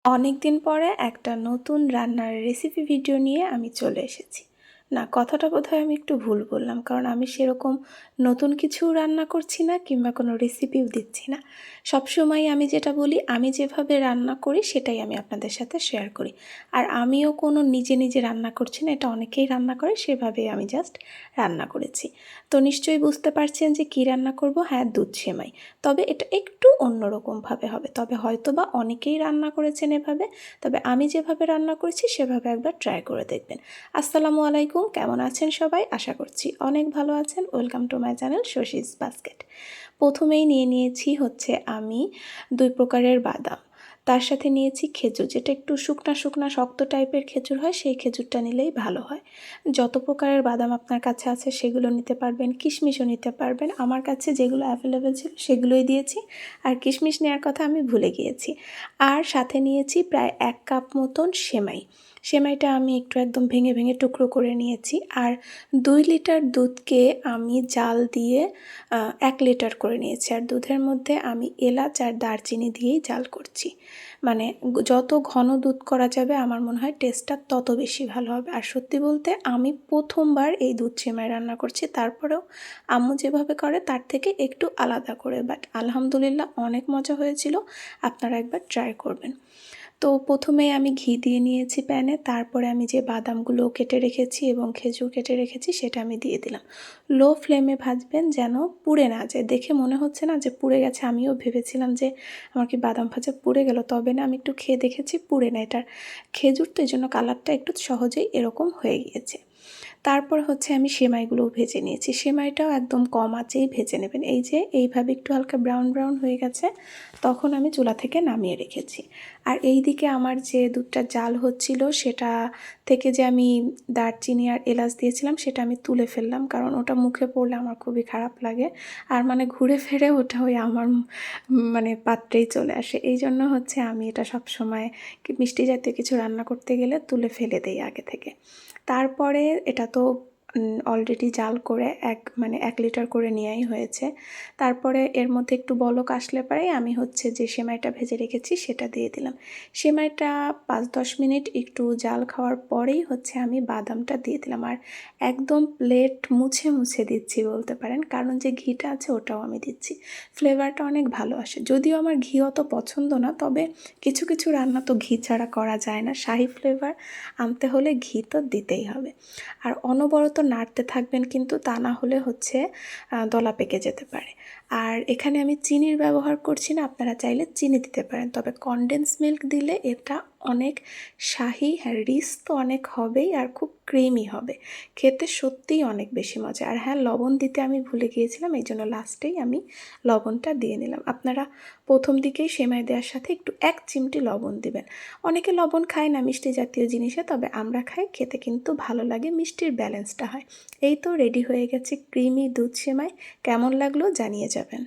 অনেক দিন পরে একটা নতুন রান্নার রেসিপি ভিডিও নিয়ে আমি চলে এসেছি। না, কথাটা বোধহয় আমি একটু ভুল বললাম, কারণ আমি সেরকম নতুন কিছু রান্না করছি না কিংবা কোনো রেসিপিও দিচ্ছি না। সবসময় আমি যেটা বলি, আমি যেভাবে রান্না করি সেটাই আমি আপনাদের সাথে শেয়ার করি। আর আমিও কোনো নিজে নিজে রান্না করছি না, এটা অনেকেই রান্না করে, সেভাবেই আমি জাস্ট রান্না করেছি। তো নিশ্চয়ই বুঝতে পারছেন যে কী রান্না করব। হ্যাঁ, দুধ সেমাই। তবে এটা একটু অন্যরকমভাবে হবে, তবে হয়তো বা অনেকেই রান্না করেছেন এভাবে, তবে আমি যেভাবে রান্না করেছি সেভাবে একবার ট্রাই করে দেখবেন। আসসালামু আলাইকুম, কেমন আছেন সবাই? আশা করছি অনেক ভালো আছেন। Welcome to my channel Shashi's basket. প্রথমেই নিয়েছি হচ্ছে আমি 2 প্রকারের বাদাম, তার সাথে নিয়েছি খেজুর, যেটা একটু শুকনা শুকনা শক্ত টাইপের খেজুর হয়, সেই খেজুরটা নিলেই ভালো হয়। যত প্রকারের বাদাম আপনার কাছে আছে সেগুলো নিতে পারবেন, কিশমিশও নিতে পারবেন। আমার কাছে যেগুলো অ্যাভেলেবেল ছিল সেগুলোই দিয়েছি, আর কিশমিশ নেওয়ার কথা আমি ভুলে গিয়েছি। আর সাথে নিয়েছি প্রায় 1 কাপ মতন সেমাই। সেমাইটা আমি একটু একদম ভেঙে ভেঙে টুকরো করে নিয়েছি। আর 2 লিটার দুধকে আমি জাল দিয়ে 1 লিটার করে নিয়েছি। আর দুধের মধ্যে আমি এলাচ আর দারচিনি দিয়েই জাল করছি। মানে যত ঘন দুধ করা যাবে আমার মনে হয় টেস্টটা তত বেশি ভালো হবে। আর সত্যি বলতে আমি প্রথমবার এই দুধ সেমাই রান্না করছি, তারপরেও আম্মু যেভাবে করে তার থেকে একটু আলাদা করে, বাট আলহামদুলিল্লাহ অনেক মজা হয়েছিল। আপনারা একবার ট্রাই করবেন। তো প্রথমে আমি ঘি দিয়ে নিয়েছি প্যানে, তারপরে আমি যে বাদামগুলো কেটে রেখেছি এবং খেজুর কেটে রেখেছি সেটা আমি দিয়ে দিলাম। লো ফ্লেমে ভাজবেন যেন পুড়ে না যায়। দেখে মনে হচ্ছে না যে পুড়ে গেছে, আমিও ভেবেছিলাম যে আমার কি বাদাম ভাজা পুড়ে গেল, তবে না, আমি একটু খেয়ে দেখেছি পুড়ে না। এটার খেজুর তো, এই জন্য কালারটা একটু সহজেই এরকম হয়ে গিয়েছে। তারপর হচ্ছে আমি সেমাইগুলোও ভেজে নিয়েছি। সেমাইটাও একদম কম আঁচেই ভেজে নেবেন। এই যে এইভাবে একটু হালকা ব্রাউন ব্রাউন হয়ে গেছে, তখন আমি চুলা থেকে নামিয়ে রেখেছি। আর এই দিকে আমার যে দুধটা জাল হচ্ছিল সেটা থেকে যে আমি দারচিনি আর এলাচ দিয়েছিলাম সেটা আমি তুলে ফেললাম, কারণ ওটা মুখে পড়লে আমার খুবই খারাপ লাগে। আর মানে ঘুরে ফিরে ওটা ওই আমার মানে পাত্রেই চলে আসে। এই জন্য হচ্ছে আমি এটা সবসময় মিষ্টি জাতীয় কিছু রান্না করতে গেলে তুলে ফেলে দেই আগে থেকে। তারপরে এটা তো অলরেডি জাল করে 1 লিটার করে নেওয়াই হয়েছে। তারপরে এর মধ্যে একটু বলক আসলে পরেই আমি হচ্ছে যে সেমাইটা ভেজে রেখেছি সেটা দিয়ে দিলাম। সেমাইটা 5-10 মিনিট একটু জাল খাওয়ার পরেই হচ্ছে আমি বাদামটা দিয়ে দিলাম। আর একদম প্লেট মুছে মুছে দিচ্ছি বলতে পারেন, কারণ যে ঘিটা আছে ওটাও আমি দিচ্ছি। ফ্লেভারটা অনেক ভালো আসে। যদিও আমার ঘি অত পছন্দ না, তবে কিছু কিছু রান্না তো ঘি ছাড়া করা যায় না। শাহি ফ্লেভার আনতে হলে ঘি তো দিতেই হবে। আর অনবরত নাড়তে থাকবেন, কিন্তু তা না হলে হচ্ছে দলা পেকে যেতে পারে। আর এখানে আমি চিনির ব্যবহার করছি না, আপনারা চাইলে চিনি দিতে পারেন, তবে কনডেন্স মিল্ক দিলে এটা অনেক শাহি, হ্যাঁ রিচ তো অনেক হবেই, আর খুব ক্রিমি হবে, খেতে সত্যিই অনেক বেশি মজা। আর হ্যাঁ, লবণ দিতে আমি ভুলে গিয়েছিলাম, এই জন্য লাস্টেই আমি লবণটা দিয়ে নিলাম। আপনারা প্রথম দিকেই সেমাই দেওয়ার সাথে একটু 1 চিমটি লবণ দিবেন। অনেকে লবণ খায় না মিষ্টি জাতীয় জিনিসে, তবে আমরা খাই, খেতে কিন্তু ভালো লাগে, মিষ্টির ব্যালেন্সটা হয়। এই তো রেডি হয়ে গেছে ক্রিমি দুধ সেমাই। কেমন লাগলো জানিয়ে যাবেন।